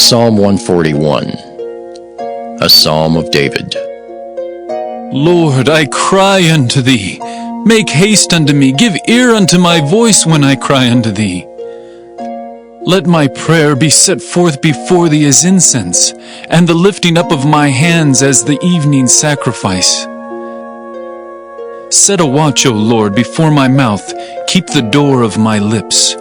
Psalm 141, a Psalm of David. Lord, I cry unto Thee. Make haste unto me. Give ear unto my voice when I cry unto Thee. Let my prayer be set forth before Thee as incense, and the lifting up of my hands as the evening sacrifice. Set a watch, O Lord, before my mouth. Keep the door of my lips.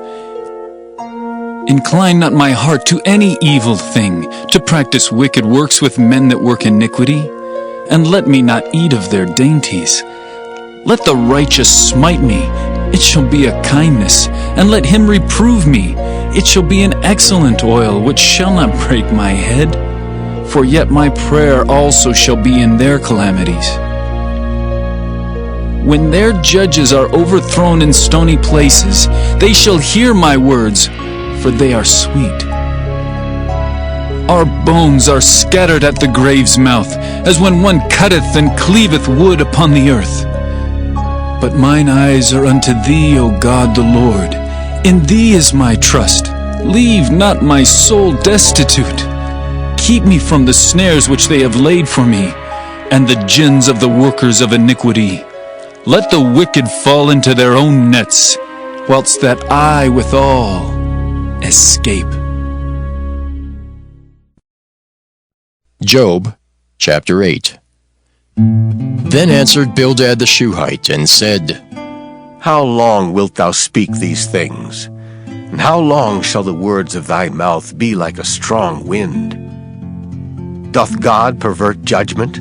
Incline not my heart to any evil thing, to practice wicked works with men that work iniquity, and let me not eat of their dainties. Let the righteous smite me, it shall be a kindness, and let him reprove me, it shall be an excellent oil, which shall not break my head. For yet my prayer also shall be in their calamities. When their judges are overthrown in stony places, they shall hear my words, for they are sweet. Our bones are scattered at the grave's mouth, as when one cutteth and cleaveth wood upon the earth. But mine eyes are unto Thee, O God the Lord. In Thee is my trust. Leave not my soul destitute. Keep me from the snares which they have laid for me, and the gins of the workers of iniquity. Let the wicked fall into their own nets, whilst that I withal escape. Job, chapter 8. Then answered Bildad the Shuhite, and said, How long wilt thou speak these things? And how long shall the words of thy mouth be like a strong wind? Doth God pervert judgment,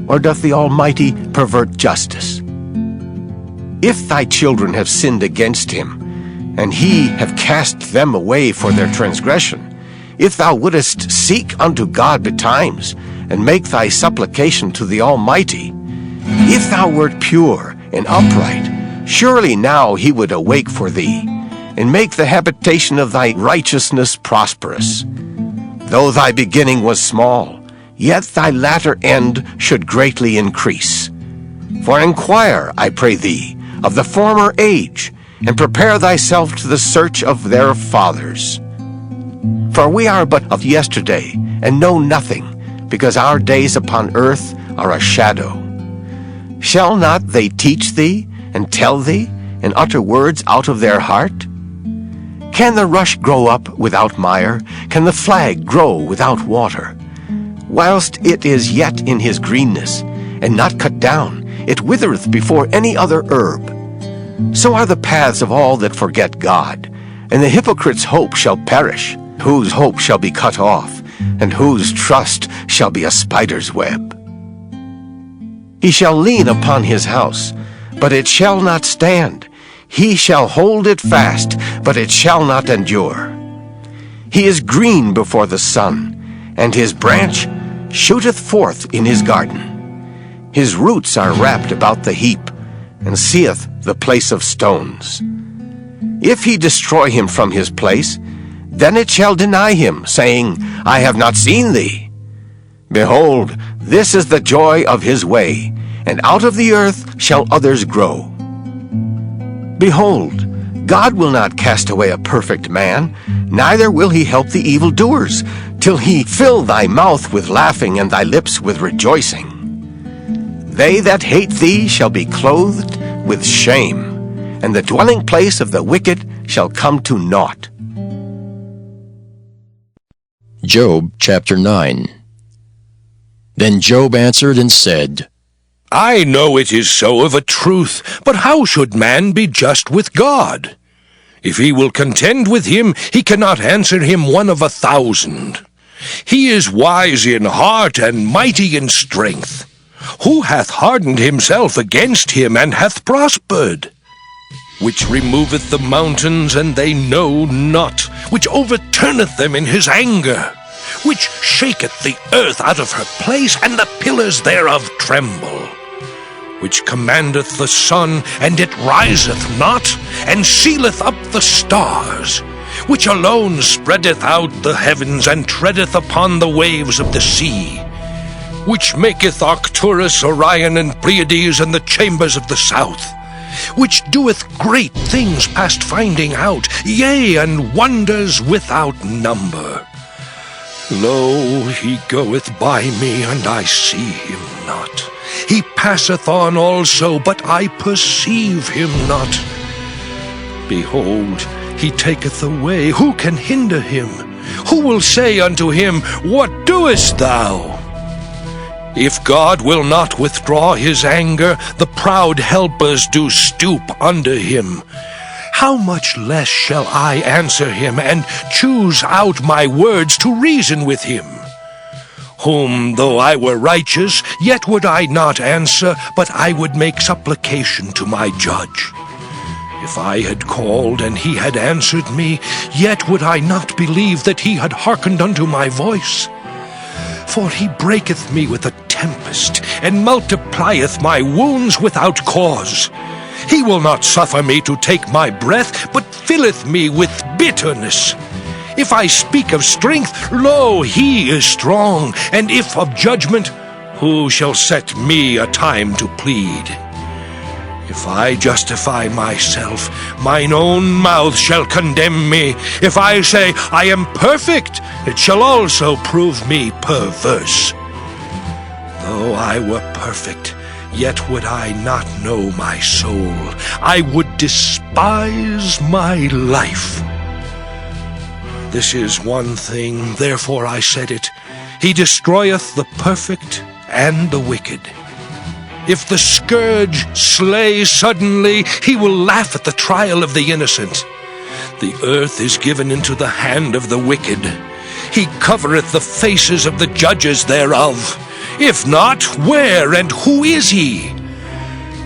or doth the Almighty pervert justice? If thy children have sinned against him, and he have cast them away for their transgression, if thou wouldest seek unto God betimes, and make thy supplication to the Almighty, if thou wert pure and upright, surely now he would awake for thee, and make the habitation of thy righteousness prosperous. Though thy beginning was small, yet thy latter end should greatly increase. For inquire, I pray thee, of the former age, and prepare thyself to the search of their fathers. For we are but of yesterday, and know nothing, because our days upon earth are a shadow. Shall not they teach thee, and tell thee, and utter words out of their heart? Can the rush grow up without mire? Can the flag grow without water? Whilst it is yet in his greenness, and not cut down, it withereth before any other herb. So are the paths of all that forget God, and the hypocrite's hope shall perish, whose hope shall be cut off, and whose trust shall be a spider's web. He shall lean upon his house, but it shall not stand. He shall hold it fast, but it shall not endure. He is green before the sun, and his branch shooteth forth in his garden. His roots are wrapped about the heap, and seeth the place of stones. If he destroy him from his place, then it shall deny him, saying, I have not seen thee. Behold, this is the joy of his way, and out of the earth shall others grow. Behold, God will not cast away a perfect man, neither will he help the evildoers, till he fill thy mouth with laughing and thy lips with rejoicing. They that hate thee shall be clothed with shame, and the dwelling place of the wicked shall come to naught. Job, chapter 9. Then Job answered and said, I know it is so of a truth, but how should man be just with God? If he will contend with him, he cannot answer him 1 of 1,000. He is wise in heart and mighty in strength. Who hath hardened himself against him, and hath prospered? Which removeth the mountains, and they know not, which overturneth them in his anger, which shaketh the earth out of her place, and the pillars thereof tremble, which commandeth the sun, and it riseth not, and sealeth up the stars, which alone spreadeth out the heavens, and treadeth upon the waves of the sea, which maketh Arcturus, Orion, and Pleiades, and the chambers of the south, which doeth great things past finding out, yea, and wonders without number, Lo, he goeth by me, and I see him not. He passeth on also, but I perceive him not. Behold, he taketh away. Who can hinder him? Who will say unto him, What doest thou? If God will not withdraw his anger, the proud helpers do stoop under him. How much less shall I answer him, and choose out my words to reason with him? Whom, though I were righteous, yet would I not answer, but I would make supplication to my judge. If I had called, and he had answered me, yet would I not believe that he had hearkened unto my voice. For he breaketh me with a tempest, and multiplieth my wounds without cause. He will not suffer me to take my breath, but filleth me with bitterness. If I speak of strength, lo, he is strong, and if of judgment, who shall set me a time to plead? If I justify myself, mine own mouth shall condemn me. If I say, I am perfect, it shall also prove me perverse. Though I were perfect, yet would I not know my soul. I would despise my life. This is one thing, therefore I said it. He destroyeth the perfect and the wicked. If the scourge slay suddenly, he will laugh at the trial of the innocent. The earth is given into the hand of the wicked. He covereth the faces of the judges thereof. If not, where and who is he?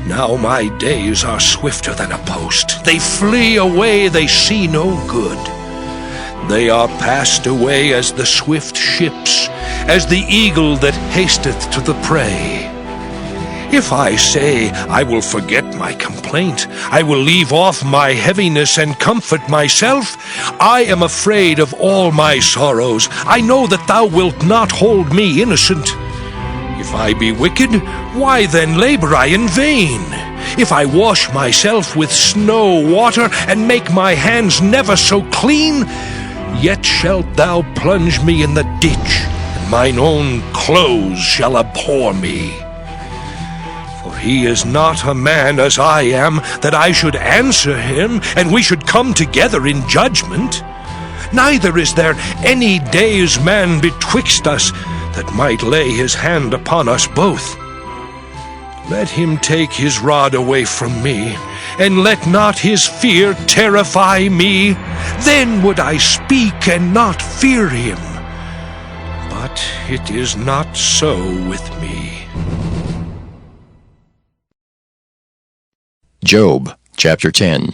Now my days are swifter than a post. They flee away, they see no good. They are passed away as the swift ships, as the eagle that hasteth to the prey. If I say, I will forget my complaint, I will leave off my heaviness and comfort myself, I am afraid of all my sorrows. I know that thou wilt not hold me innocent. If I be wicked, why then labor I in vain? If I wash myself with snow water, and make my hands never so clean, yet shalt thou plunge me in the ditch, and mine own clothes shall abhor me. For he is not a man as I am, that I should answer him, and we should come together in judgment. Neither is there any day's man betwixt us, that might lay his hand upon us both. Let him take his rod away from me, and let not his fear terrify me. Then would I speak and not fear him. But it is not so with me. Job, chapter 10.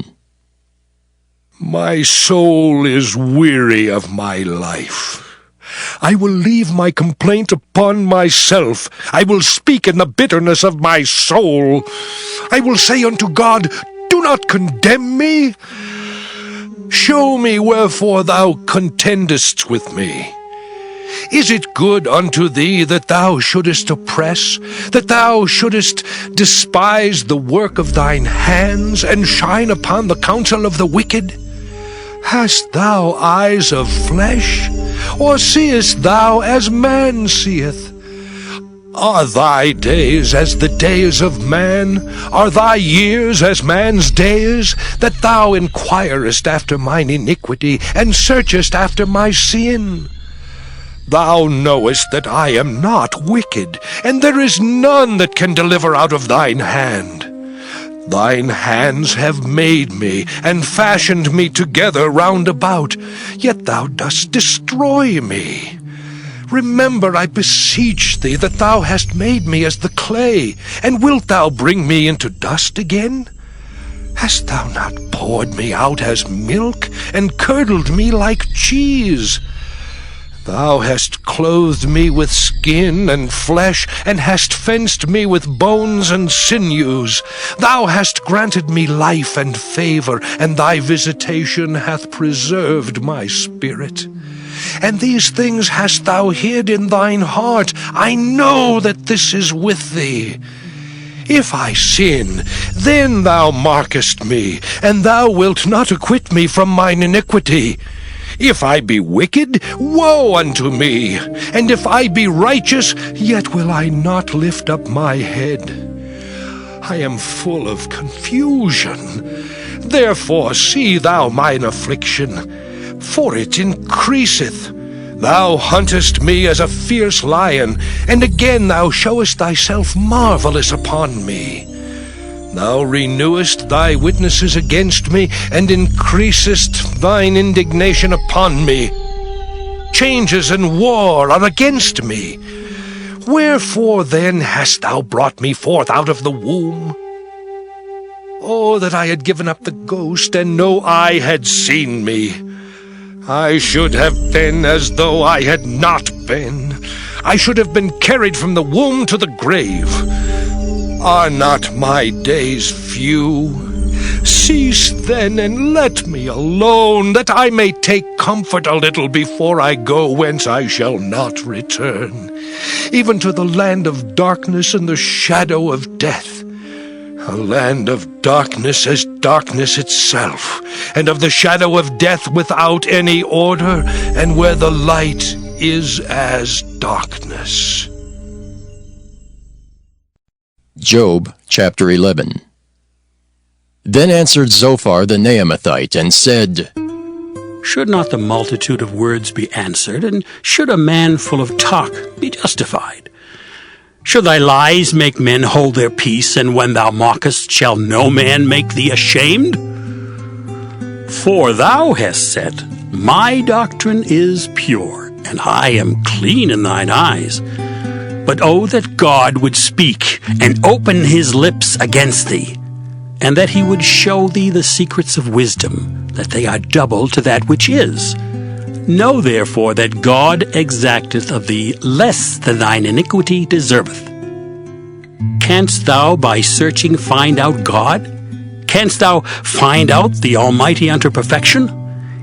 My soul is weary of my life. I will leave my complaint upon myself. I will speak in the bitterness of my soul. I will say unto God, Do not condemn me. Show me wherefore thou contendest with me. Is it good unto thee that thou shouldest oppress, that thou shouldest despise the work of thine hands, and shine upon the counsel of the wicked? Hast thou eyes of flesh, or seest thou as man seeth? Are thy days as the days of man? Are thy years as man's days? That thou inquirest after mine iniquity, and searchest after my sin? Thou knowest that I am not wicked, and there is none that can deliver out of thine hand. Thine hands have made me, and fashioned me together round about, yet thou dost destroy me. Remember, I beseech thee, that thou hast made me as the clay, and wilt thou bring me into dust again? Hast thou not poured me out as milk, and curdled me like cheese? Thou hast clothed me with skin and flesh, and hast fenced me with bones and sinews. Thou hast granted me life and favor, and thy visitation hath preserved my spirit. And these things hast thou hid in thine heart. I know that this is with thee. If I sin, then thou markest me, and thou wilt not acquit me from mine iniquity. If I be wicked, woe unto me! And if I be righteous, yet will I not lift up my head. I am full of confusion. Therefore see thou mine affliction, for it increaseth. Thou huntest me as a fierce lion, and again thou showest thyself marvelous upon me. Thou renewest thy witnesses against me, and increasest thine indignation upon me. Changes and war are against me. Wherefore then hast thou brought me forth out of the womb? Oh, that I had given up the ghost, and no eye had seen me. I should have been as though I had not been. I should have been carried from the womb to the grave. Are not my days few? Cease then, and let me alone, that I may take comfort a little before I go whence I shall not return, even to the land of darkness and the shadow of death, a land of darkness as darkness itself, and of the shadow of death without any order, and where the light is as darkness. Job chapter 11. Then answered Zophar the Naamathite, and said, Should not the multitude of words be answered, and should a man full of talk be justified? Should thy lies make men hold their peace, and when thou mockest, shall no man make thee ashamed? For thou hast said, My doctrine is pure, and I am clean in thine eyes. But oh, that God would speak, and open his lips against thee, and that he would show thee the secrets of wisdom, that they are double to that which is. Know therefore that God exacteth of thee less than thine iniquity deserveth. Canst thou by searching find out God? Canst thou find out the Almighty unto perfection?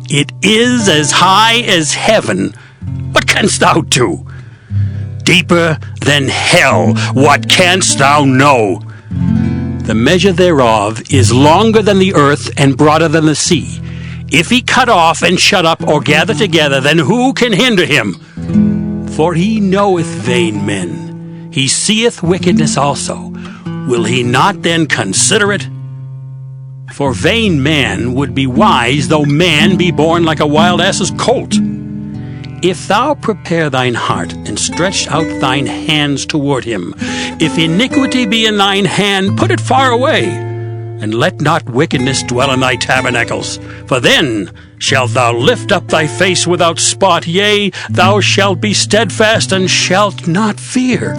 It is as high as heaven. What canst thou do? Deeper than hell, what canst thou know? The measure thereof is longer than the earth, and broader than the sea. If he cut off and shut up, or gather together, then who can hinder him? For he knoweth vain men. He seeth wickedness also. Will he not then consider it? For vain man would be wise, though man be born like a wild ass's colt. If thou prepare thine heart, and stretch out thine hands toward him, if iniquity be in thine hand, put it far away, and let not wickedness dwell in thy tabernacles. For then shalt thou lift up thy face without spot, yea, thou shalt be steadfast, and shalt not fear,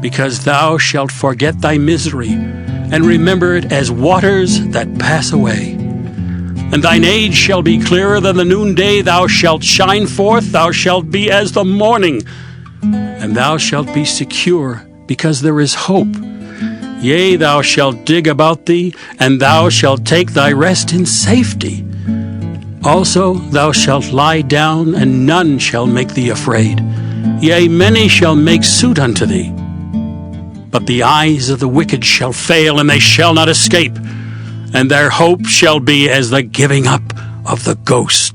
because thou shalt forget thy misery, and remember it as waters that pass away. And thine age shall be clearer than the noonday. Thou shalt shine forth, thou shalt be as the morning, and thou shalt be secure, because there is hope. Yea, thou shalt dig about thee, and thou shalt take thy rest in safety. Also thou shalt lie down, and none shall make thee afraid. Yea, many shall make suit unto thee. But the eyes of the wicked shall fail, and they shall not escape, and their hope shall be as the giving up of the ghost.